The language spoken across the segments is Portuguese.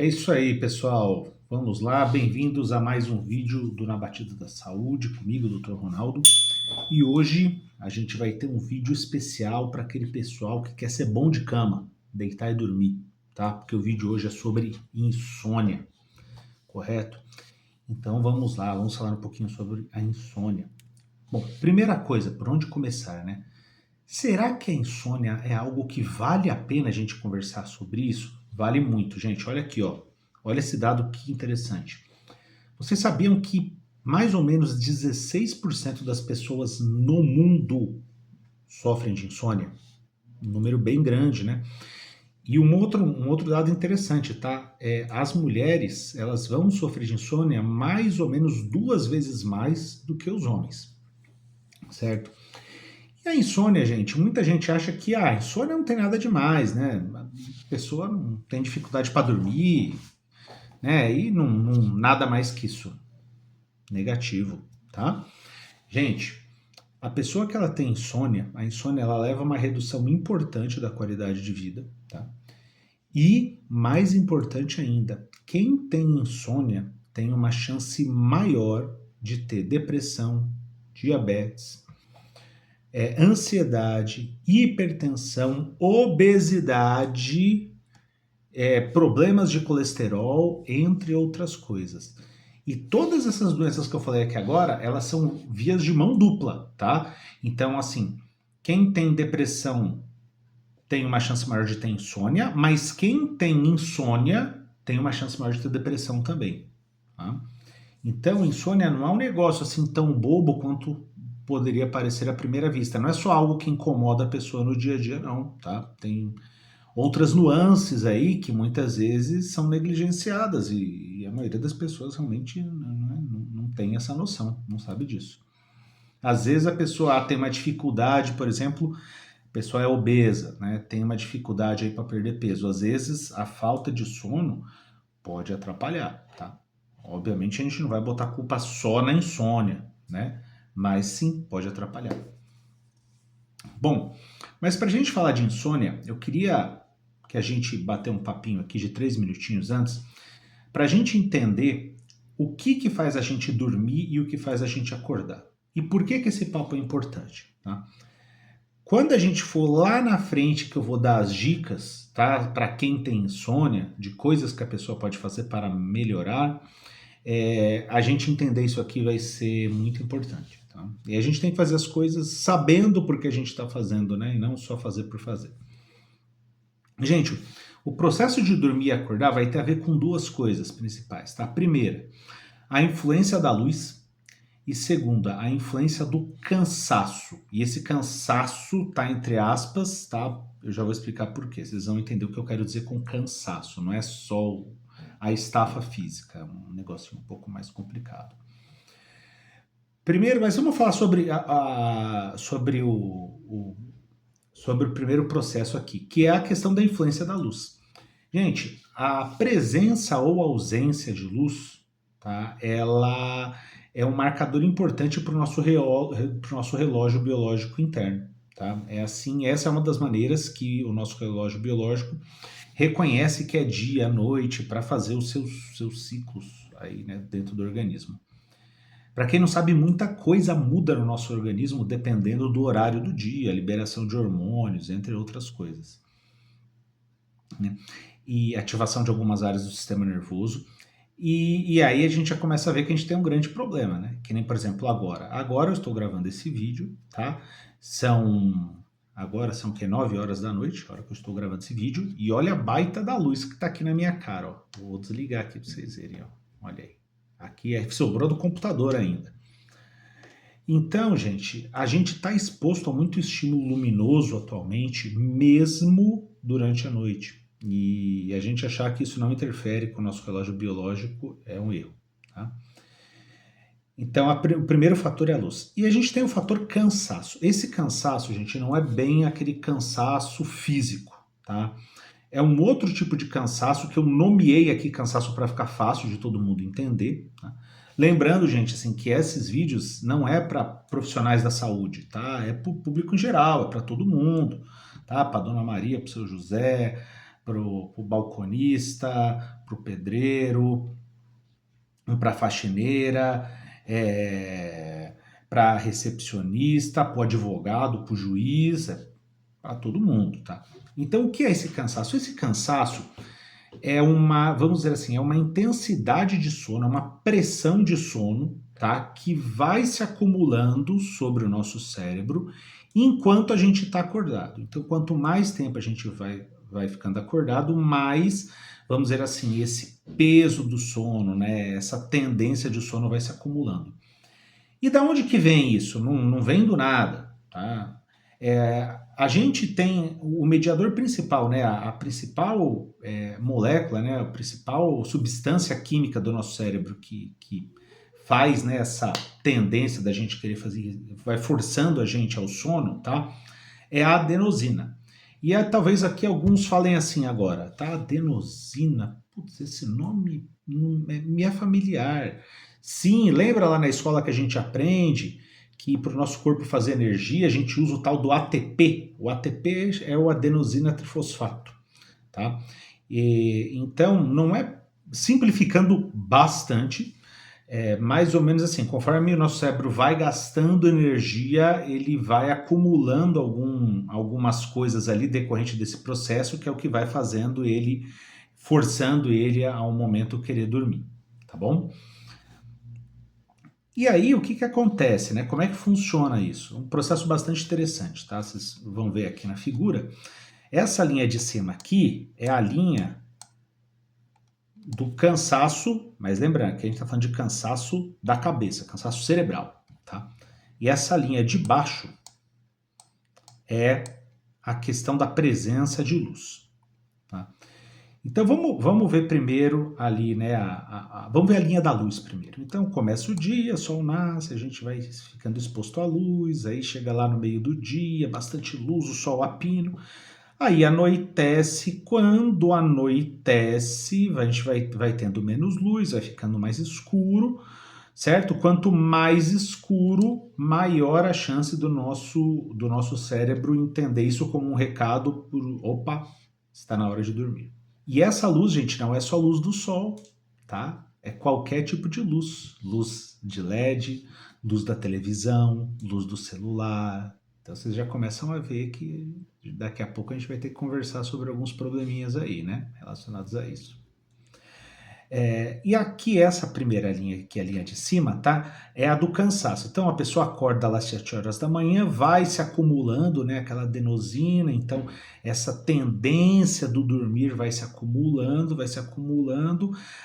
É isso aí, pessoal. Vamos lá, bem-vindos a mais um vídeo do Na Batida da Saúde, comigo, Dr. Ronaldo. E hoje a gente vai ter um vídeo especial para aquele pessoal que quer ser bom de cama, deitar e dormir, tá? Porque o vídeo hoje é sobre insônia, correto? Então vamos lá, vamos falar um pouquinho sobre a insônia. Bom, primeira coisa, por onde começar, né? Será que a insônia é algo que vale a pena a gente conversar sobre isso? Vale muito, gente. Olha aqui, ó. Olha esse dado que interessante. Vocês sabiam que mais ou menos 16% das pessoas no mundo sofrem de insônia? Um número bem grande, né? E um outro dado interessante, tá? As mulheres, elas vão sofrer de insônia mais ou menos 2 vezes mais do que os homens, certo? E a insônia, gente, muita gente acha que a insônia não tem nada demais, né? A pessoa não tem dificuldade para dormir, né? E nada mais que isso. Negativo, tá? Gente, a pessoa que ela tem insônia, a insônia ela leva a uma redução importante da qualidade de vida, tá? E, mais importante ainda, quem tem insônia tem uma chance maior de ter depressão, diabetes, ansiedade, hipertensão, obesidade, problemas de colesterol, entre outras coisas. E todas essas doenças que eu falei aqui agora, elas são vias de mão dupla, tá? Então, assim, quem tem depressão tem uma chance maior de ter insônia, mas quem tem insônia tem uma chance maior de ter depressão também, tá? Então, insônia não é um negócio assim tão bobo quanto poderia parecer à primeira vista. Não é só algo que incomoda a pessoa no dia a dia, não, tá? Tem outras nuances aí que muitas vezes são negligenciadas e a maioria das pessoas realmente não tem essa noção, não sabe disso. Às vezes a pessoa tem uma dificuldade, por exemplo, a pessoa é obesa, né? Tem uma dificuldade aí para perder peso. Às vezes a falta de sono pode atrapalhar, tá? Obviamente a gente não vai botar a culpa só na insônia, né? Mas sim, pode atrapalhar. Bom, mas para a gente falar de insônia, eu queria que a gente bater um papinho aqui de 3 minutinhos antes, para a gente entender o que faz a gente dormir e o que faz a gente acordar. E por que esse papo é importante, tá? Quando a gente for lá na frente que eu vou dar as dicas, tá? Para quem tem insônia, de coisas que a pessoa pode fazer para melhorar, a gente entender isso aqui vai ser muito importante. Tá? E a gente tem que fazer as coisas sabendo por que a gente está fazendo, né? E não só fazer por fazer. Gente, o processo de dormir e acordar vai ter a ver com duas coisas principais, tá? Primeira, a influência da luz e segunda, a influência do cansaço. E esse cansaço tá entre aspas, tá? Eu já vou explicar por quê. Vocês vão entender o que eu quero dizer com cansaço. Não é só a estafa física, é um negócio um pouco mais complicado. Primeiro, mas vamos falar sobre o primeiro processo aqui, que é a questão da influência da luz. Gente, a presença ou ausência de luz, tá, ela é um marcador importante para o nosso relógio biológico interno. Tá? É assim, essa é uma das maneiras que o nosso relógio biológico reconhece que é dia, noite, para fazer os seus ciclos aí, né, dentro do organismo. Para quem não sabe, muita coisa muda no nosso organismo dependendo do horário do dia, liberação de hormônios, entre outras coisas. Né? E ativação de algumas áreas do sistema nervoso. E aí a gente já começa a ver que a gente tem um grande problema, né? Que nem, por exemplo, agora. Agora eu estou gravando esse vídeo, tá? Agora são que 9 horas da noite, a hora que eu estou gravando esse vídeo. E olha a baita da luz que tá aqui na minha cara, ó. Vou desligar aqui para vocês verem, ó. Olha aí. Aqui sobrou do computador ainda. Então, gente, a gente está exposto a muito estímulo luminoso atualmente, mesmo durante a noite. E a gente achar que isso não interfere com o nosso relógio biológico é um erro. Tá? Então, o primeiro fator é a luz. E a gente tem o fator cansaço. Esse cansaço, gente, não é bem aquele cansaço físico, tá? É um outro tipo de cansaço que eu nomeei aqui cansaço para ficar fácil de todo mundo entender. Tá? Lembrando, gente, assim, que esses vídeos não é para profissionais da saúde, tá? É para o público em geral, é para todo mundo, tá? Para Dona Maria, para o seu José, pro balconista, pro pedreiro, para faxineira, para recepcionista, para o advogado, para o juiz, para todo mundo, tá? Então, o que é esse cansaço? Esse cansaço é uma, vamos dizer assim, é uma intensidade de sono, é uma pressão de sono, tá? Que vai se acumulando sobre o nosso cérebro enquanto a gente está acordado. Então, quanto mais tempo a gente vai ficando acordado, mais, vamos dizer assim, esse peso do sono, né? Essa tendência de sono vai se acumulando. E da onde que vem isso? Não vem do nada, tá? A gente tem o mediador principal, né? A principal molécula, né? A principal substância química do nosso cérebro que faz, né, essa tendência da gente querer fazer, vai forçando a gente ao sono, tá? É a adenosina. E talvez aqui alguns falem assim agora, tá? Adenosina, putz, esse nome me é familiar. Sim, lembra lá na escola que a gente aprende que para o nosso corpo fazer energia a gente usa o tal do ATP. O ATP é o adenosina trifosfato, tá? Então, não é, simplificando bastante, mais ou menos assim, conforme o nosso cérebro vai gastando energia, ele vai acumulando algumas coisas ali decorrente desse processo, que é o que vai fazendo ele, forçando ele a um momento querer dormir, tá bom? E aí, o que acontece, né? Como é que funciona isso? Um processo bastante interessante, tá? Vocês vão ver aqui na figura. Essa linha de cima aqui é a linha do cansaço, mas lembrando que a gente está falando de cansaço da cabeça, cansaço cerebral, tá? E essa linha de baixo é a questão da presença de luz, tá? Então vamos ver primeiro ali, né? Vamos ver a linha da luz primeiro. Então começa o dia, o sol nasce, a gente vai ficando exposto à luz, aí chega lá no meio do dia, bastante luz, o sol a pino. Aí anoitece, quando anoitece, a gente vai tendo menos luz, vai ficando mais escuro, certo? Quanto mais escuro, maior a chance do nosso cérebro entender isso como um recado por, opa, está na hora de dormir. E essa luz, gente, não é só luz do sol, tá? É qualquer tipo de luz. Luz de LED, luz da televisão, luz do celular. Então vocês já começam a ver que daqui a pouco a gente vai ter que conversar sobre alguns probleminhas aí, né? Relacionados a isso. E aqui essa primeira linha, que é a linha de cima, tá? É a do cansaço. Então a pessoa acorda lá às 7 horas da manhã, vai se acumulando, né? Aquela adenosina, então essa tendência do dormir vai se acumulando,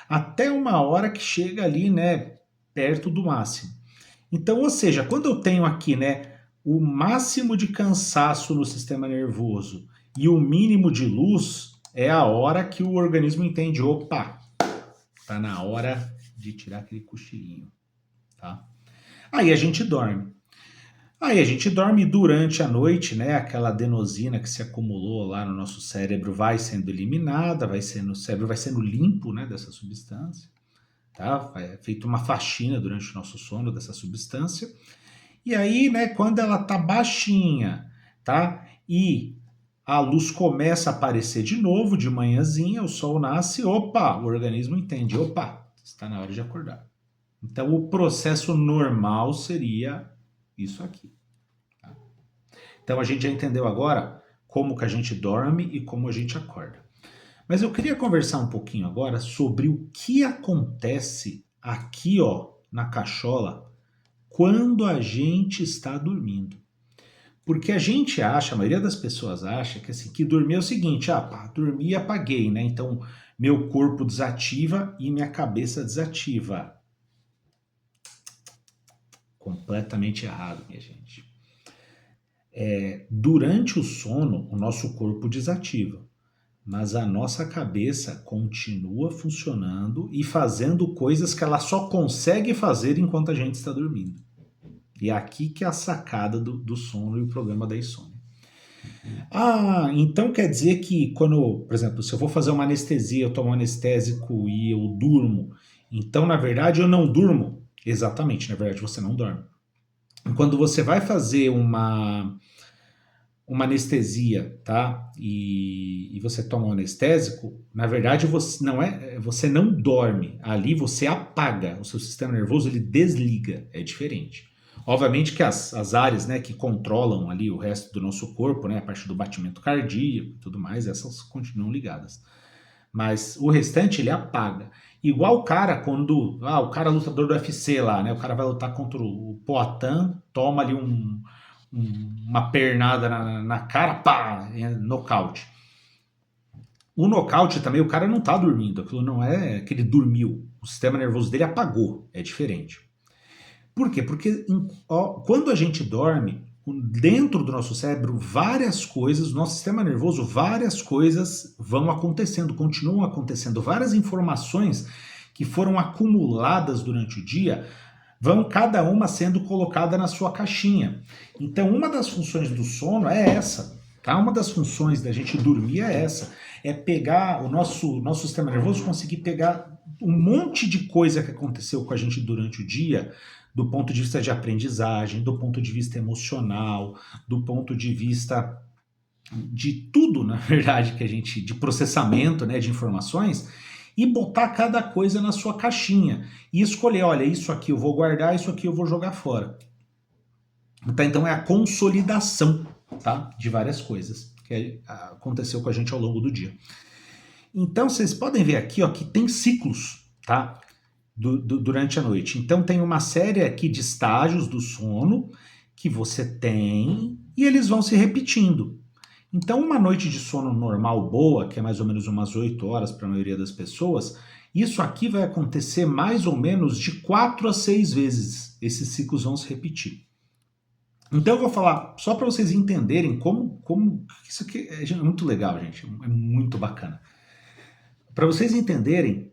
até uma hora que chega ali, né? Perto do máximo. Então, ou seja, quando eu tenho aqui, né? O máximo de cansaço no sistema nervoso e o mínimo de luz, é a hora que o organismo entende, opa, tá na hora de tirar aquele cochilinho, tá? Aí a gente dorme. Aí a gente dorme durante a noite, né? Aquela adenosina que se acumulou lá no nosso cérebro vai sendo eliminada, o cérebro vai sendo limpo, né, dessa substância, tá? É feita uma faxina durante o nosso sono dessa substância. E aí, né, quando ela tá baixinha, tá? E a luz começa a aparecer de novo, de manhãzinha, o sol nasce, opa, o organismo entende, opa, está na hora de acordar. Então, o processo normal seria isso aqui. Tá? Então, a gente já entendeu agora como que a gente dorme e como a gente acorda. Mas eu queria conversar um pouquinho agora sobre o que acontece aqui, ó, na cachola, quando a gente está dormindo. Porque a gente acha, a maioria das pessoas acha que assim, que dormir é o seguinte, pá, dormi e apaguei, né? Então, meu corpo desativa e minha cabeça desativa. Completamente errado, minha gente. Durante o sono, o nosso corpo desativa, mas a nossa cabeça continua funcionando e fazendo coisas que ela só consegue fazer enquanto a gente está dormindo. E é aqui que é a sacada do sono e o problema da insônia. Então quer dizer que quando, por exemplo, se eu vou fazer uma anestesia, eu tomo um anestésico e eu durmo, então na verdade eu não durmo. Exatamente, na verdade você não dorme. Quando você vai fazer uma anestesia, tá? E você toma um anestésico, na verdade você não dorme. Ali você apaga, o seu sistema nervoso ele desliga, é diferente. Obviamente que as áreas, né, que controlam ali o resto do nosso corpo, né, a parte do batimento cardíaco e tudo mais, essas continuam ligadas. Mas o restante ele apaga. Igual o cara quando, o cara lutador do UFC lá, né, o cara vai lutar contra o Poatan, toma ali uma pernada na cara, pá, nocaute. O nocaute também, o cara não tá dormindo, aquilo não é que ele dormiu, o sistema nervoso dele apagou, é diferente. Por quê? Porque quando a gente dorme, dentro do nosso cérebro, várias coisas, nosso sistema nervoso, várias coisas vão acontecendo, continuam acontecendo, várias informações que foram acumuladas durante o dia vão cada uma sendo colocada na sua caixinha. Então, uma das funções do sono é essa, tá? Uma das funções da gente dormir é essa, é pegar o nosso sistema nervoso, conseguir pegar um monte de coisa que aconteceu com a gente durante o dia, do ponto de vista de aprendizagem, do ponto de vista emocional, do ponto de vista de tudo, na verdade, que a gente, de processamento, né, de informações, e botar cada coisa na sua caixinha e escolher, olha, isso aqui eu vou guardar, isso aqui eu vou jogar fora. Tá? Então é a consolidação, tá, de várias coisas que aconteceu com a gente ao longo do dia. Então vocês podem ver aqui, ó, que tem ciclos, tá, durante a noite. Então tem uma série aqui de estágios do sono que você tem e eles vão se repetindo. Então, uma noite de sono normal boa, que é mais ou menos umas 8 horas para a maioria das pessoas, isso aqui vai acontecer mais ou menos de 4 a 6 vezes. Esses ciclos vão se repetir. Então, eu vou falar só para vocês entenderem como isso aqui é muito legal, gente. É muito bacana. Para vocês entenderem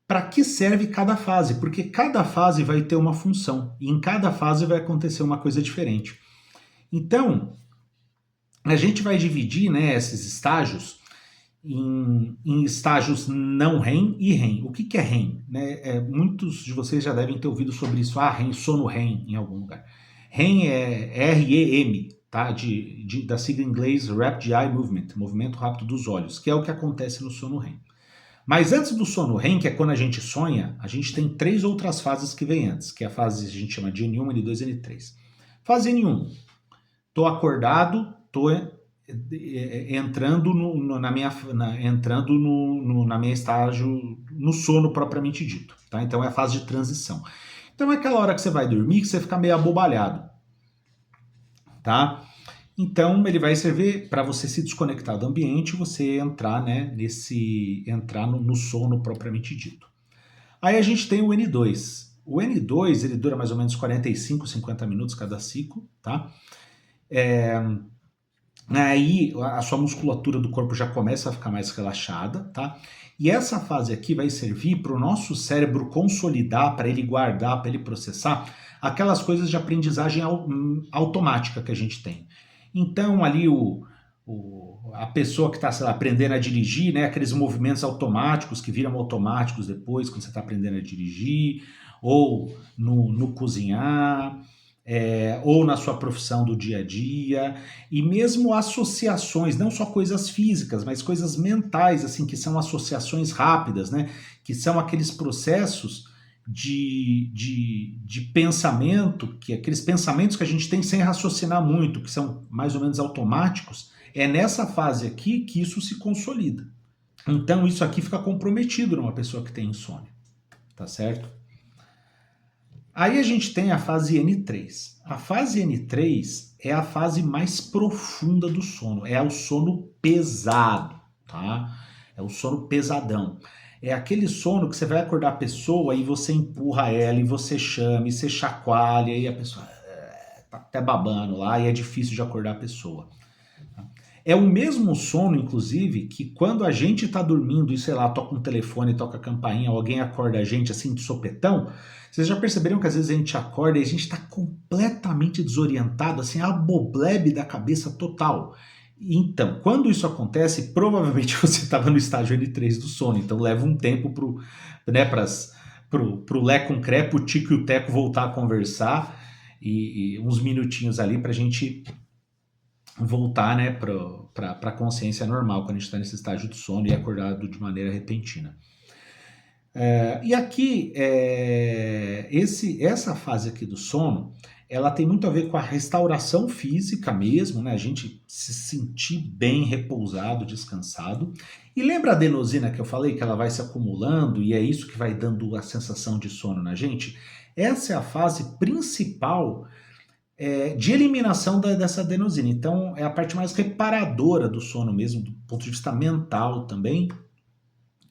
para que serve cada fase, porque cada fase vai ter uma função e em cada fase vai acontecer uma coisa diferente. Então, a gente vai dividir, né, esses estágios em estágios não REM e REM. O que é REM? Muitos de vocês já devem ter ouvido sobre isso. REM, sono REM, em algum lugar. REM é REM, tá? Da sigla em inglês Rapid Eye Movement, movimento rápido dos olhos, que é o que acontece no sono REM. Mas antes do sono REM, que é quando a gente sonha, a gente tem 3 outras fases que vêm antes, que é a fase que a gente chama de N1, N2 e N3. Fase N1, tô acordado, tô entrando na minha estágio, no sono propriamente dito, tá? Então é a fase de transição. Então é aquela hora que você vai dormir que você fica meio abobalhado, tá? Então ele vai servir para você se desconectar do ambiente e você entrar, né, entrar no sono propriamente dito. Aí a gente tem o N2. O N2 ele dura mais ou menos 45, 50 minutos cada ciclo, tá? Aí a sua musculatura do corpo já começa a ficar mais relaxada, tá? E essa fase aqui vai servir para o nosso cérebro consolidar, para ele guardar, para ele processar aquelas coisas de aprendizagem automática que a gente tem. Então ali a pessoa que está, sei lá, aprendendo a dirigir, né, aqueles movimentos automáticos que viram automáticos depois quando você está aprendendo a dirigir, ou no cozinhar, ou na sua profissão do dia a dia, e mesmo associações, não só coisas físicas, mas coisas mentais, assim, que são associações rápidas, né, que são aqueles processos de pensamento, que aqueles pensamentos que a gente tem sem raciocinar muito, que são mais ou menos automáticos, é nessa fase aqui que isso se consolida. Então isso aqui fica comprometido numa pessoa que tem insônia, tá certo? Aí a gente tem a fase N3. A fase N3 é a fase mais profunda do sono, é o sono pesado, tá? É o sono pesadão. É aquele sono que você vai acordar a pessoa e você empurra ela, e você chama, e você chacoalha, e a pessoa tá até babando lá, e é difícil de acordar a pessoa. É o mesmo sono, inclusive, que quando a gente tá dormindo e, sei lá, toca um telefone, toca a campainha, alguém acorda a gente assim de sopetão, vocês já perceberam que às vezes a gente acorda e a gente tá completamente desorientado, assim, a boblebe da cabeça total. Então, quando isso acontece, provavelmente você estava no estágio N3 do sono, então leva um tempo pro Lé com Cré, pro Tico e o Teco voltar a conversar, e uns minutinhos ali pra gente voltar, né, para a consciência normal, quando a gente está nesse estágio de sono e é acordado de maneira repentina. E aqui, essa fase aqui do sono, ela tem muito a ver com a restauração física mesmo, né? A gente se sentir bem repousado, descansado. E lembra a adenosina que eu falei que ela vai se acumulando e é isso que vai dando a sensação de sono na gente? Essa é a fase principal de eliminação dessa adenosina. Então, é a parte mais reparadora do sono mesmo, do ponto de vista mental também.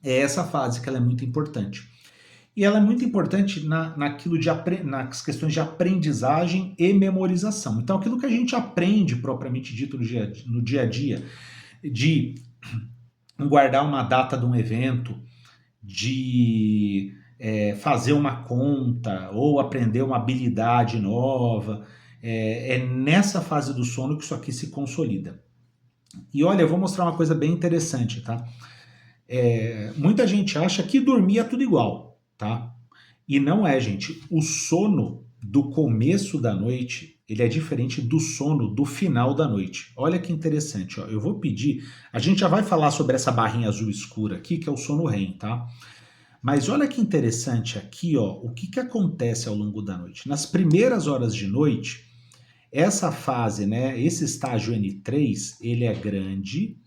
É essa fase que ela é muito importante. E ela é muito importante nas questões de aprendizagem e memorização. Então, aquilo que a gente aprende, propriamente dito, no dia a dia, de guardar uma data de um evento, de fazer uma conta ou aprender uma habilidade nova, é nessa fase do sono que isso aqui se consolida. E olha, eu vou mostrar uma coisa bem interessante, tá? Muita gente acha que dormir é tudo igual, tá? E não é, gente. O sono do começo da noite, ele é diferente do sono do final da noite. Olha que interessante, ó. Eu vou pedir, a gente já vai falar sobre essa barrinha azul escura aqui, que é o sono REM, tá? Mas olha que interessante aqui, ó, o que acontece ao longo da noite. Nas primeiras horas de noite, essa fase, né, esse estágio N3, ele é grande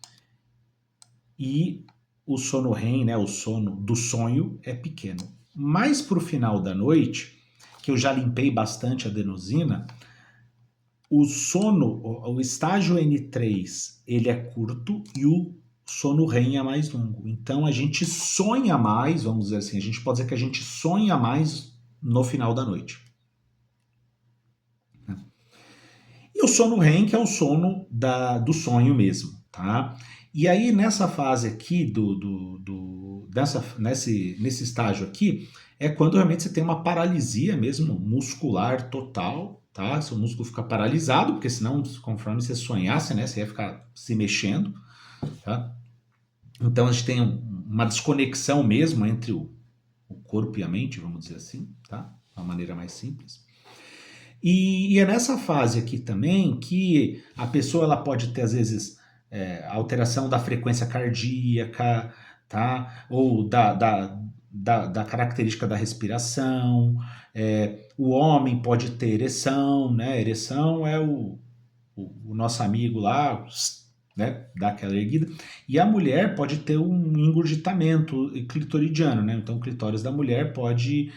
e o sono REM, né, o sono do sonho, é pequeno. Mais para o final da noite, que eu já limpei bastante a adenosina, o sono, o estágio N3, ele é curto e o sono REM é mais longo. Então a gente sonha mais, vamos dizer assim, a gente pode dizer que a gente sonha mais no final da noite. E o sono REM, que é o sono do sonho mesmo, tá? E aí, nessa fase aqui, nesse estágio aqui, é quando realmente você tem uma paralisia mesmo, muscular total, tá? Seu músculo fica paralisado, porque senão, conforme você sonhasse, né, você ia ficar se mexendo, tá? Então, a gente tem uma desconexão mesmo entre o corpo e a mente, vamos dizer assim, tá? De uma maneira mais simples. E é nessa fase aqui também que a pessoa ela pode ter, às vezes, alteração da frequência cardíaca, tá? Ou da característica da respiração. O homem pode ter ereção, né? Ereção é o nosso amigo lá, né? Dá aquela erguida. E a mulher pode ter um engurgitamento clitoridiano, né? Então o clitóris da mulher pode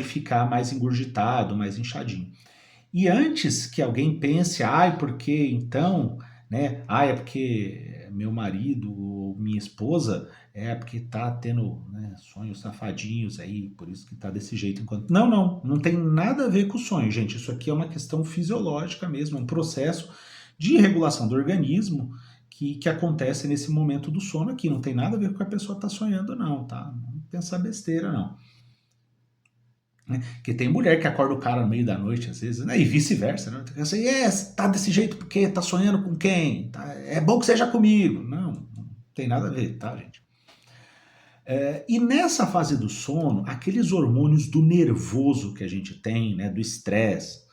ficar mais engurgitado, mais inchadinho. E antes que alguém pense, ai, porque então, né? Ai, é porque meu marido ou minha esposa é porque tá tendo, né, sonhos safadinhos aí, por isso que tá desse jeito enquanto. Não tem nada a ver com o sonho, gente. Isso aqui é uma questão fisiológica mesmo, um processo de regulação do organismo que acontece nesse momento do sono aqui. Não tem nada a ver com o que a pessoa tá sonhando, não, tá? Não pensar besteira, não. Né? Que tem mulher que acorda o cara no meio da noite, às vezes, né? E vice-versa, né? Assim, tá desse jeito porque tá sonhando com quem? Tá? É bom que seja comigo. Não tem nada a ver, tá, gente? E nessa fase do sono, aqueles hormônios do nervoso que a gente tem, né? Do estresse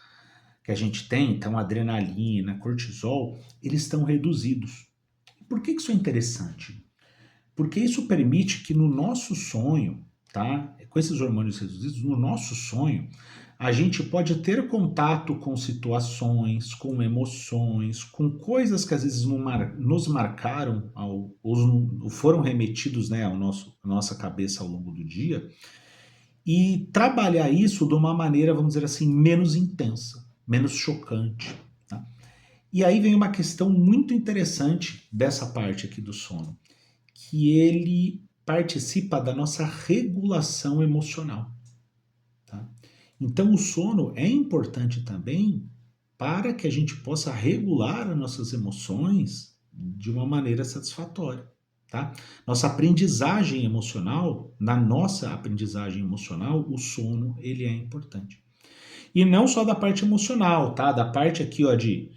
que a gente tem, então adrenalina, cortisol, eles estão reduzidos. Por que isso é interessante? Porque isso permite que no nosso sonho, tá? Com esses hormônios reduzidos, no nosso sonho, a gente pode ter contato com situações, com emoções, com coisas que às vezes nos marcaram ou foram remetidos, né, à nossa cabeça ao longo do dia, e trabalhar isso de uma maneira, vamos dizer assim, menos intensa, menos chocante. Tá? E aí vem uma questão muito interessante dessa parte aqui do sono, que ele participa da nossa regulação emocional. Tá? Então, o sono é importante também para que a gente possa regular as nossas emoções de uma maneira satisfatória. Tá? Nossa aprendizagem emocional, na nossa aprendizagem emocional, o sono ele é importante. E não só da parte emocional, tá? Da parte aqui ó, de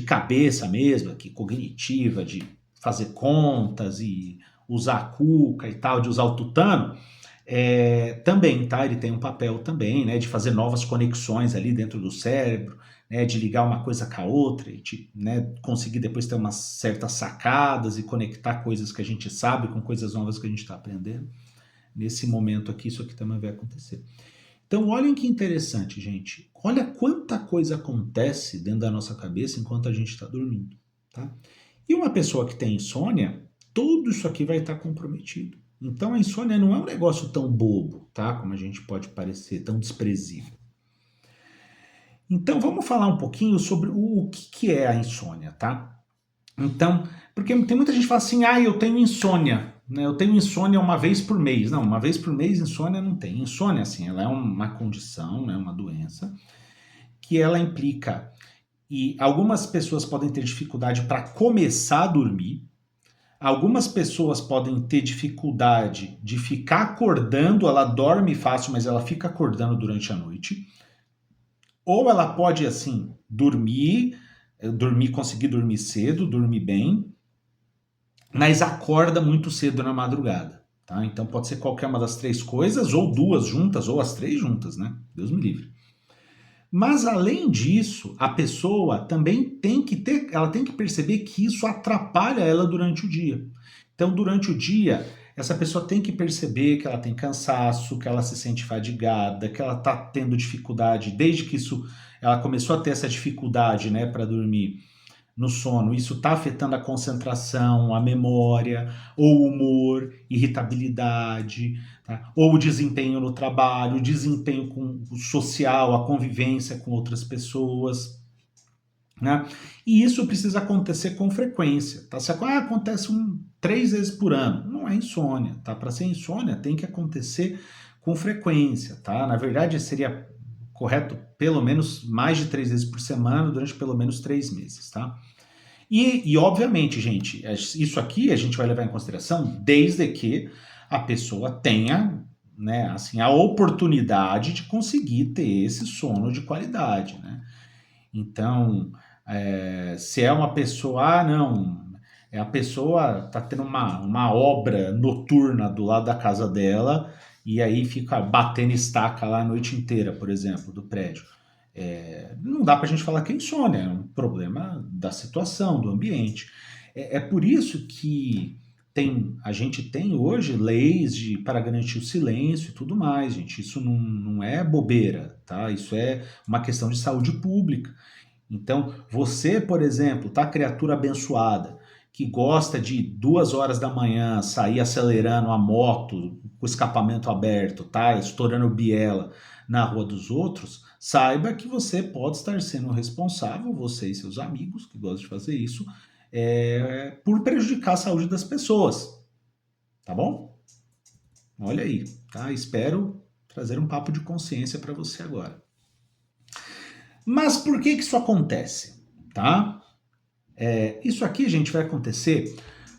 cabeça mesmo, aqui, cognitiva, de fazer contas e usar a cuca e tal, de usar o tutano, também, tá? Ele tem um papel também, né, de fazer novas conexões ali dentro do cérebro, né, de ligar uma coisa com a outra e de, né, conseguir depois ter umas certas sacadas e conectar coisas que a gente sabe com coisas novas que a gente está aprendendo. Nesse momento aqui, isso aqui também vai acontecer. Então, olhem que interessante, gente. Olha quanta coisa acontece dentro da nossa cabeça enquanto a gente está dormindo, tá? E uma pessoa que tem insônia, tudo isso aqui vai estar comprometido. Então, a insônia não é um negócio tão bobo, tá? Como a gente pode parecer, tão desprezível. Então, vamos falar um pouquinho sobre o que é a insônia, tá? Então, porque tem muita gente que fala assim, eu tenho insônia, né? Eu tenho insônia uma vez por mês. Não, uma vez por mês insônia não tem. Insônia, assim, ela é uma condição, né, uma doença, que ela implica, e algumas pessoas podem ter dificuldade para começar a dormir, algumas pessoas podem ter dificuldade de ficar acordando, ela dorme fácil, mas ela fica acordando durante a noite, ou ela pode, assim, conseguir dormir cedo, dormir bem, mas acorda muito cedo na madrugada, tá? Então pode ser qualquer uma das três coisas, ou duas juntas, ou as três juntas, né? Deus me livre. Mas além disso, a pessoa também ela tem que perceber que isso atrapalha ela durante o dia. Então, durante o dia, essa pessoa tem que perceber que ela tem cansaço, que ela se sente fadigada, que ela está tendo dificuldade, desde que ela começou a ter essa dificuldade, né, para dormir no sono, isso está afetando a concentração, a memória, ou o humor, irritabilidade, tá? Ou o desempenho no trabalho, o desempenho social, a convivência com outras pessoas, né? E isso precisa acontecer com frequência, tá? Se acontece 3 vezes por ano, não é insônia, tá? Para ser insônia tem que acontecer com frequência, tá? Na verdade seria correto pelo menos mais de 3 vezes por semana durante pelo menos 3 meses, tá? E obviamente, gente, isso aqui a gente vai levar em consideração desde que a pessoa tenha, né, assim, a oportunidade de conseguir ter esse sono de qualidade, né? Então, se é uma pessoa, não, a pessoa tá tendo uma obra noturna do lado da casa dela e aí fica batendo estaca lá a noite inteira, por exemplo, do prédio. Não dá para a gente falar que é insônia, é um problema da situação, do ambiente. É por isso que a gente tem hoje leis para garantir o silêncio e tudo mais, gente. Isso não é bobeira, tá? Isso é uma questão de saúde pública. Então, você, por exemplo, tá, criatura abençoada, que gosta de 2 horas da manhã sair acelerando a moto com o escapamento aberto, tá, estourando biela na rua dos outros, saiba que você pode estar sendo responsável, você e seus amigos que gostam de fazer isso, por prejudicar a saúde das pessoas, tá bom? Olha aí, tá? Espero trazer um papo de consciência para você agora. Mas por que isso acontece, tá? Isso aqui, gente, vai acontecer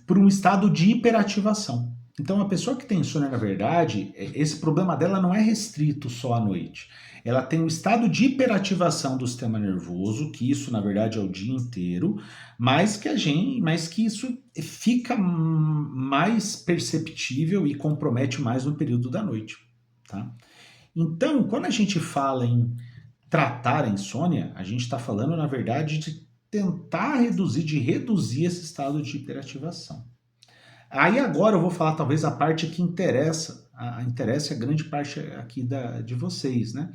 por um estado de hiperativação. Então, a pessoa que tem insônia, na verdade, esse problema dela não é restrito só à noite. Ela tem um estado de hiperativação do sistema nervoso, que isso, na verdade, é o dia inteiro, mas que isso fica mais perceptível e compromete mais no período da noite, tá? Então, quando a gente fala em tratar a insônia, a gente está falando, na verdade, de tentar reduzir esse estado de hiperativação. Aí agora eu vou falar talvez a parte que interessa a grande parte aqui de vocês, né?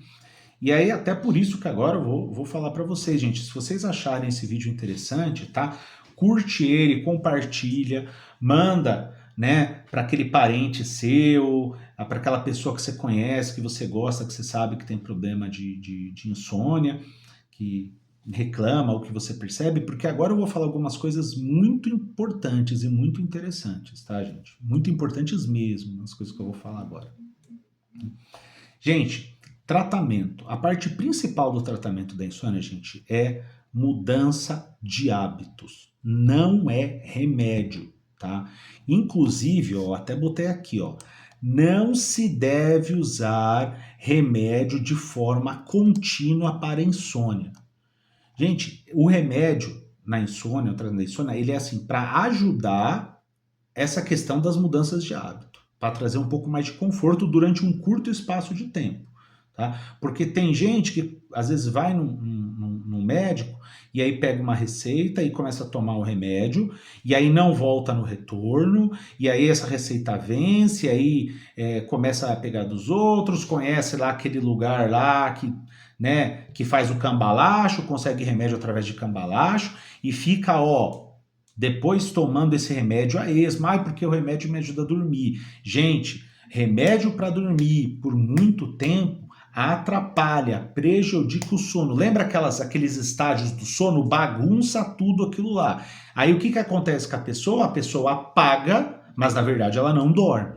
E aí até por isso que agora eu vou falar para vocês, gente, se vocês acharem esse vídeo interessante, tá? Curte ele, compartilha, manda, né, para aquele parente seu, para aquela pessoa que você conhece, que você gosta, que você sabe que tem problema de insônia, que reclama, o que você percebe, porque agora eu vou falar algumas coisas muito importantes e muito interessantes, tá, gente? Muito importantes mesmo, as coisas que eu vou falar agora. Gente, tratamento. A parte principal do tratamento da insônia, gente, é mudança de hábitos. Não é remédio, tá? Inclusive, ó, até botei aqui, ó, não se deve usar remédio de forma contínua para insônia. Gente, o remédio na insônia, o tratamento da insônia, ele é assim, para ajudar essa questão das mudanças de hábito, para trazer um pouco mais de conforto durante um curto espaço de tempo, tá? Porque tem gente que às vezes vai num médico e aí pega uma receita e começa a tomar o remédio, e aí não volta no retorno, e aí essa receita vence, e aí começa a pegar dos outros, conhece lá aquele lugar lá que, né, que faz o cambalacho, consegue remédio através de cambalacho, e fica, ó, depois tomando esse remédio a esmo, porque o remédio me ajuda a dormir. Gente, remédio para dormir por muito tempo atrapalha, prejudica o sono. Lembra aqueles estágios do sono? Bagunça tudo aquilo lá. Aí o que acontece com a pessoa? A pessoa apaga, mas na verdade ela não dorme.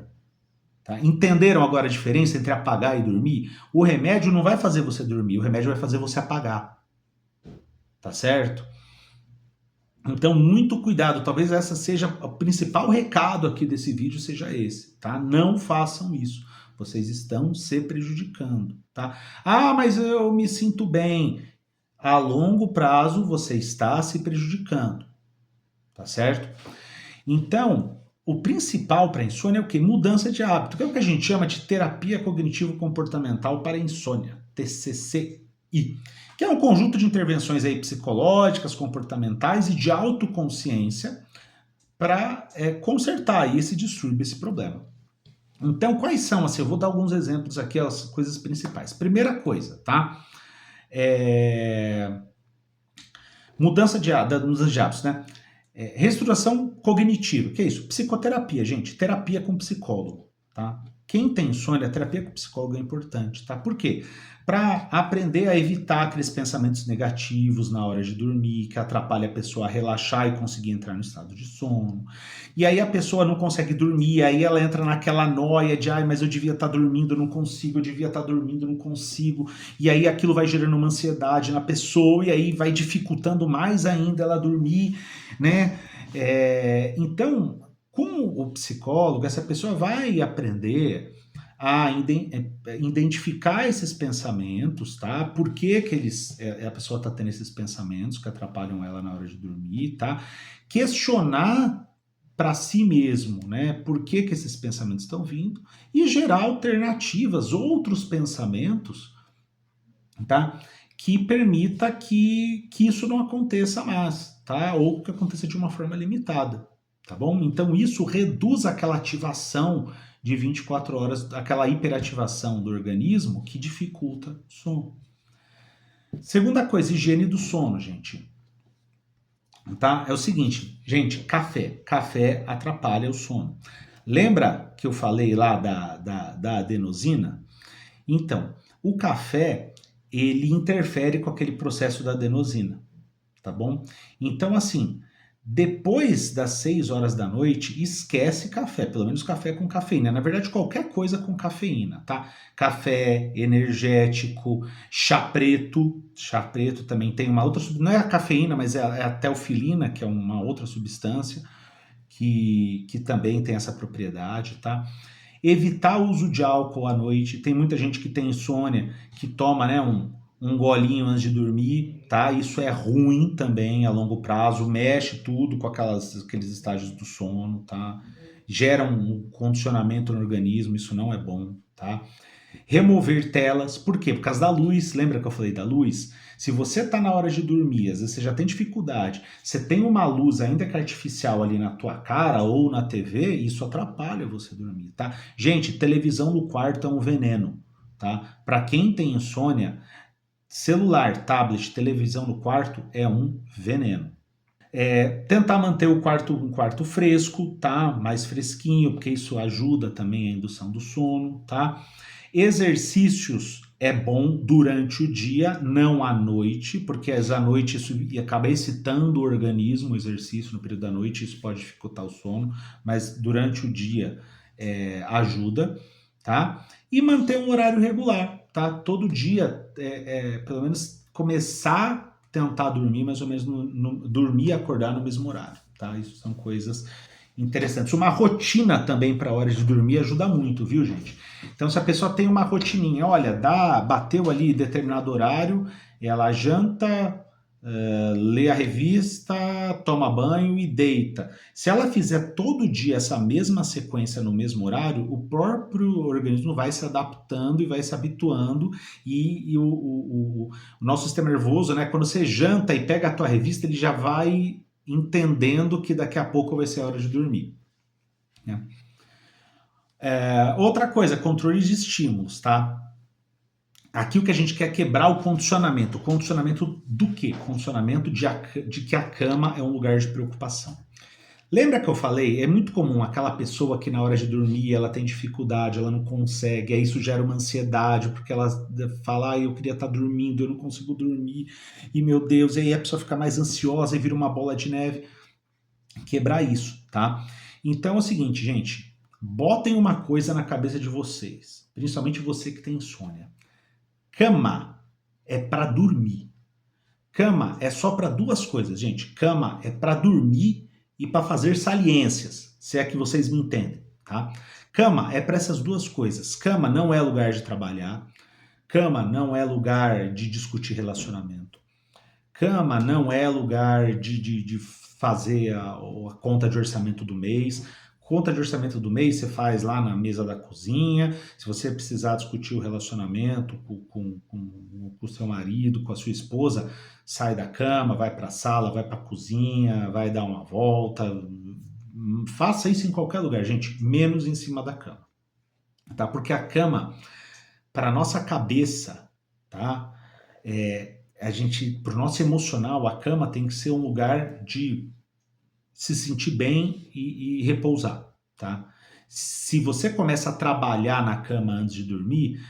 Tá? Entenderam agora a diferença entre apagar e dormir? O remédio não vai fazer você dormir, o remédio vai fazer você apagar. Tá certo? Então, muito cuidado. Talvez essa seja o principal recado aqui desse vídeo, seja esse, tá? Não façam isso. Vocês estão se prejudicando, tá? Ah, mas eu me sinto bem. A longo prazo, você está se prejudicando, tá certo? Então, o principal para insônia é o quê? Mudança de hábito, que é o que a gente chama de terapia cognitivo-comportamental para insônia, TCCI, que é um conjunto de intervenções aí psicológicas, comportamentais e de autoconsciência para consertar aí esse distúrbio, esse problema. Então, quais são, assim, eu vou dar alguns exemplos aqui, as coisas principais. Primeira coisa, tá? Mudança de hábitos, né? Reestruturação cognitiva, que é isso? Psicoterapia, gente, terapia com psicólogo, tá? Quem tem insônia, terapia com psicólogo é importante, tá? Por quê? Para aprender a evitar aqueles pensamentos negativos na hora de dormir, que atrapalha a pessoa a relaxar e conseguir entrar no estado de sono. E aí a pessoa não consegue dormir, aí ela entra naquela noia de, mas eu devia estar dormindo, não consigo, eu devia estar dormindo, não consigo. E aí aquilo vai gerando uma ansiedade na pessoa e aí vai dificultando mais ainda ela dormir, né? Então, com o psicólogo, essa pessoa vai aprender a identificar esses pensamentos, tá? Por que a pessoa está tendo esses pensamentos que atrapalham ela na hora de dormir, tá? Questionar para si mesmo, né? Por que esses pensamentos estão vindo e gerar alternativas, outros pensamentos, tá? Que permita que isso não aconteça mais, tá? Ou que aconteça de uma forma limitada, tá bom? Então isso reduz aquela ativação de 24 horas, aquela hiperativação do organismo que dificulta o sono. Segunda coisa, higiene do sono, gente. Tá? É o seguinte, gente, café atrapalha o sono. Lembra que eu falei lá da adenosina? Então, o café, ele interfere com aquele processo da adenosina, tá bom? Então, assim, depois das 6 horas da noite, esquece café, pelo menos café com cafeína. Na verdade, qualquer coisa com cafeína, tá? Café, energético, chá preto. Chá preto também tem uma outra, não é a cafeína, mas é a teofilina, que é uma outra substância que também tem essa propriedade, tá? Evitar o uso de álcool à noite. Tem muita gente que tem insônia, que toma, né, um golinho antes de dormir, tá? Isso é ruim também a longo prazo, mexe tudo com aqueles estágios do sono, tá? Gera um condicionamento no organismo, isso não é bom, tá? Remover telas, por quê? Por causa da luz, lembra que eu falei da luz? Se você tá na hora de dormir, às vezes você já tem dificuldade, você tem uma luz ainda que artificial ali na tua cara ou na TV, isso atrapalha você dormir, tá? Gente, televisão no quarto é um veneno, tá? Para quem tem insônia, celular, tablet, televisão no quarto é um veneno. Tentar manter um quarto fresco, tá? Mais fresquinho, porque isso ajuda também a indução do sono, tá? Exercícios é bom durante o dia, não à noite, porque à noite isso acaba excitando o organismo, o exercício no período da noite, isso pode dificultar o sono, mas durante o dia ajuda, tá? E manter um horário regular, tá? Todo dia, pelo menos começar a tentar dormir mais ou menos, dormir e acordar no mesmo horário, tá? Isso são coisas interessantes. Uma rotina também para a hora de dormir ajuda muito, viu, gente? Então, se a pessoa tem uma rotininha, olha, bateu ali determinado horário, ela janta lê a revista, toma banho e deita. Se ela fizer todo dia essa mesma sequência no mesmo horário, o próprio organismo vai se adaptando e vai se habituando e o nosso sistema nervoso, né, quando você janta e pega a tua revista, ele já vai entendendo que daqui a pouco vai ser a hora de dormir, né? Outra coisa, controle de estímulos, tá? Aqui o que a gente quer é quebrar o condicionamento. O condicionamento do quê? Condicionamento de que a cama é um lugar de preocupação. Lembra que eu falei? É muito comum aquela pessoa que na hora de dormir ela tem dificuldade, ela não consegue, aí isso gera uma ansiedade, porque ela fala, eu queria estar dormindo, eu não consigo dormir, e meu Deus, e aí a pessoa fica mais ansiosa e vira uma bola de neve. Quebrar isso, tá? Então é o seguinte, gente, botem uma coisa na cabeça de vocês, principalmente você que tem insônia. Cama é para dormir. Cama é só para duas coisas, gente. Cama é para dormir e para fazer saliências, se é que vocês me entendem, tá? Cama é para essas duas coisas. Cama não é lugar de trabalhar. Cama não é lugar de discutir relacionamento. Cama não é lugar de fazer a conta de orçamento do mês. Conta de orçamento do mês você faz lá na mesa da cozinha. Se você precisar discutir o relacionamento com o seu marido, com a sua esposa, sai da cama, vai para a sala, vai para a cozinha, vai dar uma volta. Faça isso em qualquer lugar, gente, menos em cima da cama, tá? Porque a cama, para nossa cabeça, tá? A gente, para o nosso emocional, a cama tem que ser um lugar de se sentir bem e repousar, tá? Se você começa a trabalhar na cama antes de dormir,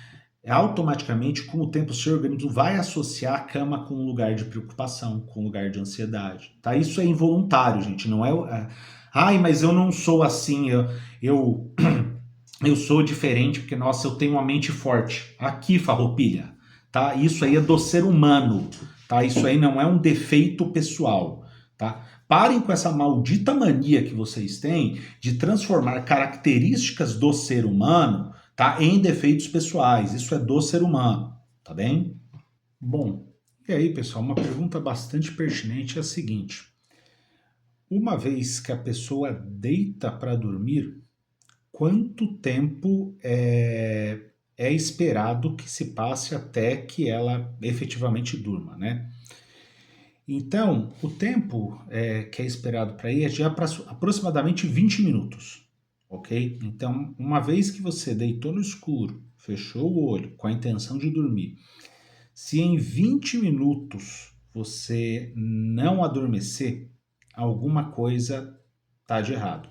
automaticamente, com o tempo, o seu organismo vai associar a cama com um lugar de preocupação, com um lugar de ansiedade, tá? Isso é involuntário, gente, não é... Ai, mas eu não sou assim, eu, eu sou diferente porque, nossa, eu tenho uma mente forte. Aqui, farroupilha, tá? Isso aí é do ser humano, tá? Isso aí não é um defeito pessoal, tá? Parem com essa maldita mania que vocês têm de transformar características do ser humano, tá, em defeitos pessoais. Isso é do ser humano, tá bem? Bom, e aí, pessoal, uma pergunta bastante pertinente é a seguinte: uma vez que a pessoa deita para dormir, quanto tempo é esperado que se passe até que ela efetivamente durma, né? Então, o tempo que é esperado para ir é de aproximadamente 20 minutos, ok? Então, uma vez que você deitou no escuro, fechou o olho com a intenção de dormir, se em 20 minutos você não adormecer, alguma coisa tá de errado.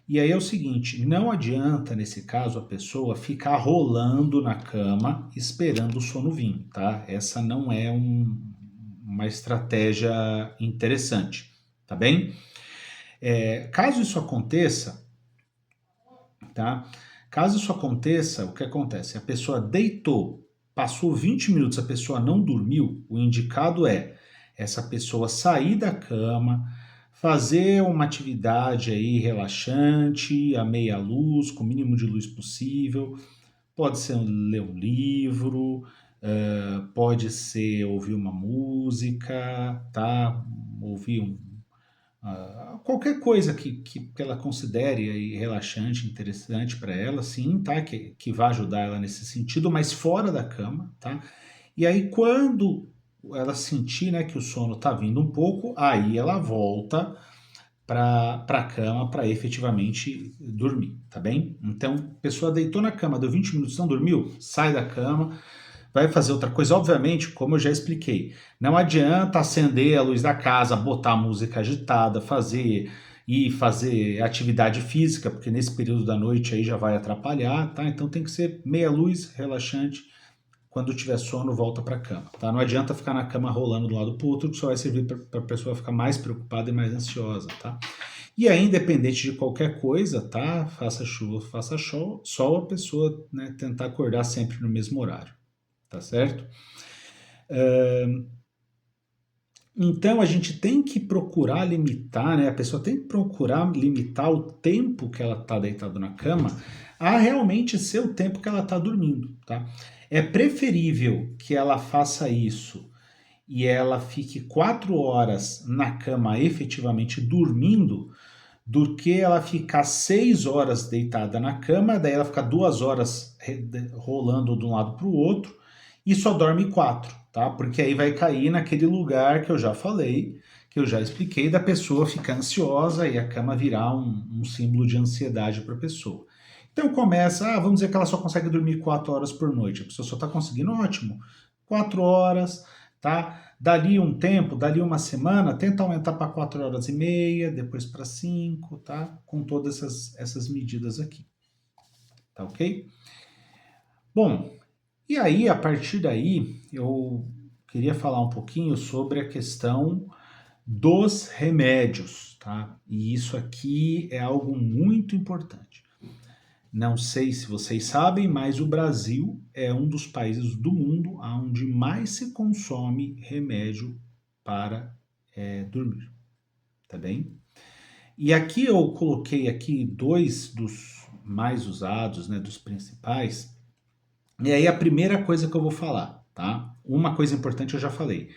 E aí é o seguinte, não adianta, nesse caso, a pessoa ficar rolando na cama esperando o sono vir, tá? Essa não é uma estratégia interessante, tá bem? Caso isso aconteça, tá? Caso isso aconteça, o que acontece? A pessoa deitou, passou 20 minutos, a pessoa não dormiu, o indicado é essa pessoa sair da cama, fazer uma atividade aí relaxante, a meia luz, com o mínimo de luz possível. Pode ser ler um livro, pode ser ouvir uma música, tá? Ouvir qualquer coisa que ela considere aí relaxante, interessante para ela, sim, tá? Que vai ajudar ela nesse sentido, mas fora da cama, tá? E aí quando ela sentir, né, que o sono tá vindo um pouco, aí ela volta para a cama para efetivamente dormir, tá bem? Então, a pessoa deitou na cama, deu 20 minutos, não dormiu, sai da cama, vai fazer outra coisa. Obviamente, como eu já expliquei, não adianta acender a luz da casa, botar a música agitada, fazer atividade física, porque nesse período da noite aí já vai atrapalhar, tá? Então tem que ser meia luz, relaxante. Quando tiver sono, volta para a cama, tá? Não adianta ficar na cama rolando de um lado para o outro, que só vai servir para a pessoa ficar mais preocupada e mais ansiosa, tá? E aí, independente de qualquer coisa, tá? Faça chuva, faça sol, a pessoa, né, tentar acordar sempre no mesmo horário, tá certo? Então a gente tem que procurar limitar, né? A pessoa tem que procurar limitar o tempo que ela está deitada na cama a realmente ser o tempo que ela está dormindo, tá? É preferível que ela faça isso e ela fique 4 horas na cama efetivamente dormindo, do que ela ficar 6 horas deitada na cama, daí ela ficar 2 horas rolando de um lado para o outro e só dorme 4, tá? Porque aí vai cair naquele lugar que eu já falei, que eu já expliquei, da pessoa ficar ansiosa e a cama virar um símbolo de ansiedade para a pessoa. Então começa, vamos dizer que ela só consegue dormir 4 horas por noite. A pessoa só está conseguindo, ótimo, 4 horas, tá? Dali um tempo, dali uma semana, tenta aumentar para 4 horas e meia, depois para 5, tá? Com todas essas medidas aqui, tá ok? Bom, e aí, a partir daí, eu queria falar um pouquinho sobre a questão dos remédios, tá? E isso aqui é algo muito importante. Não sei se vocês sabem, mas o Brasil é um dos países do mundo onde mais se consome remédio para dormir, tá bem? E aqui eu coloquei aqui 2 dos mais usados, né, dos principais. E aí a primeira coisa que eu vou falar, tá? Uma coisa importante eu já falei.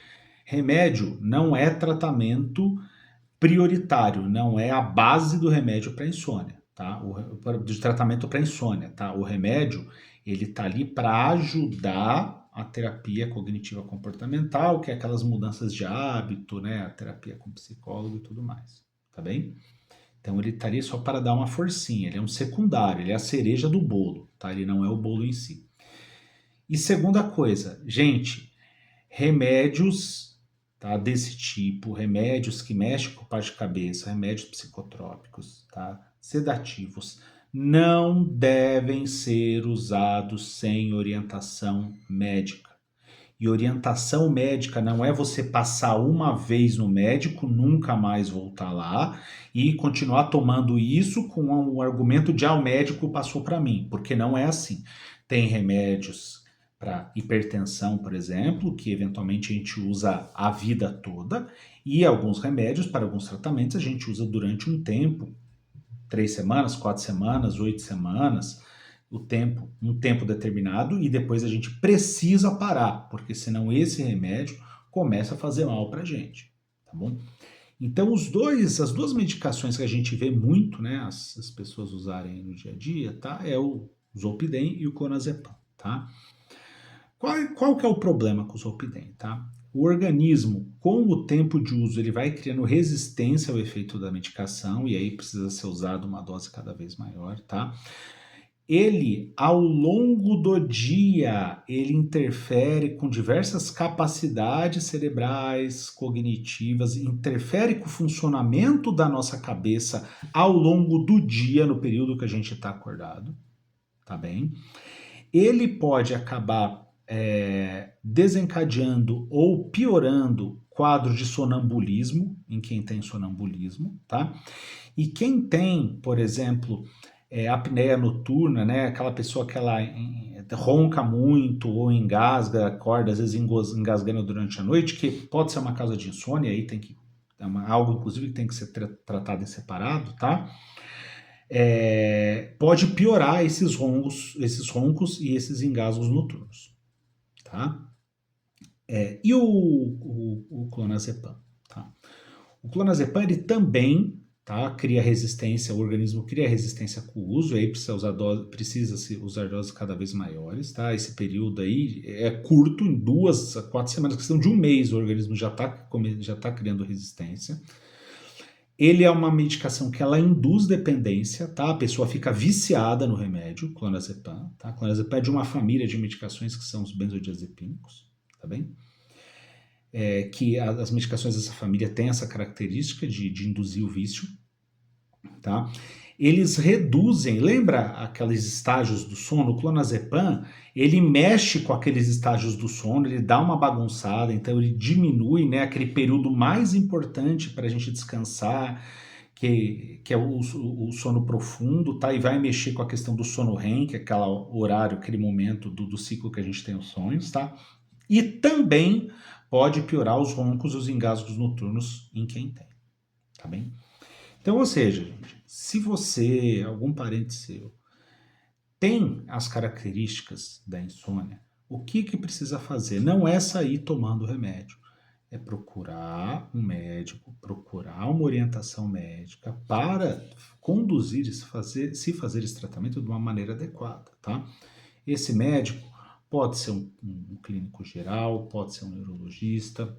Remédio não é tratamento prioritário, não é a base do remédio para insônia, tá? De tratamento para insônia, tá? O remédio, ele tá ali para ajudar a terapia cognitiva comportamental, que é aquelas mudanças de hábito, né? A terapia com psicólogo e tudo mais, tá bem? Então ele estaria só para dar uma forcinha, ele é um secundário, ele é a cereja do bolo, tá? Ele não é o bolo em si. E segunda coisa, gente, remédios, tá, desse tipo, remédios que mexem com a parte de cabeça, remédios psicotrópicos, tá, sedativos, não devem ser usados sem orientação médica. E orientação médica não é você passar uma vez no médico, nunca mais voltar lá e continuar tomando isso com o argumento de o médico passou para mim, porque não é assim. Tem remédios para hipertensão, por exemplo, que eventualmente a gente usa a vida toda, e alguns remédios para alguns tratamentos a gente usa durante um tempo, 3 semanas, 4 semanas, 8 semanas, um tempo determinado, e depois a gente precisa parar, porque senão esse remédio começa a fazer mal para a gente, tá bom? Então as duas medicações que a gente vê muito, né, as pessoas usarem no dia a dia, tá, é o Zolpidem e o Clonazepam, tá? Qual que é o problema com o Zolpidem, tá? O organismo, com o tempo de uso, ele vai criando resistência ao efeito da medicação e aí precisa ser usado uma dose cada vez maior, tá? Ele, ao longo do dia, ele interfere com diversas capacidades cerebrais, cognitivas, interfere com o funcionamento da nossa cabeça ao longo do dia, no período que a gente está acordado, tá bem? Ele pode acabar desencadeando ou piorando quadros de sonambulismo em quem tem sonambulismo, tá? E quem tem, por exemplo, apneia noturna, né? Aquela pessoa que ela ronca muito ou engasga, acorda às vezes engasgando durante a noite, que pode ser uma causa de insônia, aí tem que algo inclusive que tem que ser tratado em separado, tá? Pode piorar esses roncos e esses engasgos noturnos, tá? E o clonazepam, tá? O clonazepam ele também, tá, cria resistência, o organismo cria resistência com o uso, aí precisa se usar doses cada vez maiores, tá? Esse período aí é curto, em 2 a 4 semanas, questão de um mês, o organismo já tá criando resistência. Ele é uma medicação que ela induz dependência, tá? A pessoa fica viciada no remédio, clonazepam, tá? Clonazepam é de uma família de medicações que são os benzodiazepínicos, tá bem? Que as medicações dessa família têm essa característica de induzir o vício, tá? Eles reduzem, lembra aqueles estágios do sono? O clonazepam, ele mexe com aqueles estágios do sono, ele dá uma bagunçada, então ele diminui, né, aquele período mais importante para a gente descansar, que é o sono profundo, tá? E vai mexer com a questão do sono REM, que é aquele horário, aquele momento do ciclo que a gente tem os sonhos, tá? E também pode piorar os roncos e os engasgos noturnos em quem tem, tá bem? Então, ou seja, gente, se você, algum parente seu, tem as características da insônia, o que precisa fazer? Não é sair tomando remédio. é procurar um médico, procurar uma orientação médica para conduzir se fazer esse tratamento de uma maneira adequada, tá? Esse médico pode ser um clínico geral, pode ser um neurologista.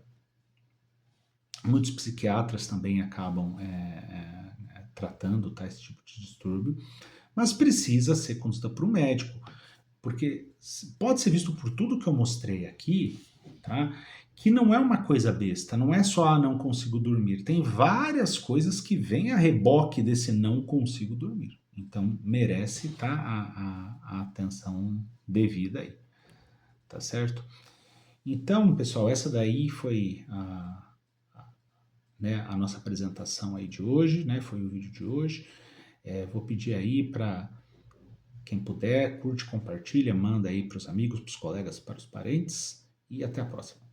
Muitos psiquiatras também acabam tratando, tá, esse tipo de distúrbio, mas precisa ser conduzida para o médico, porque pode ser visto por tudo que eu mostrei aqui, tá, que não é uma coisa besta, não é só não consigo dormir, tem várias coisas que vêm a reboque desse não consigo dormir. Então merece, tá, a atenção devida aí, tá certo? Então, pessoal, essa daí foi né, a nossa apresentação aí de hoje, né, foi o vídeo de hoje. Vou pedir aí para quem puder, curte, compartilha, manda aí para os amigos, para os colegas, para os parentes e até a próxima.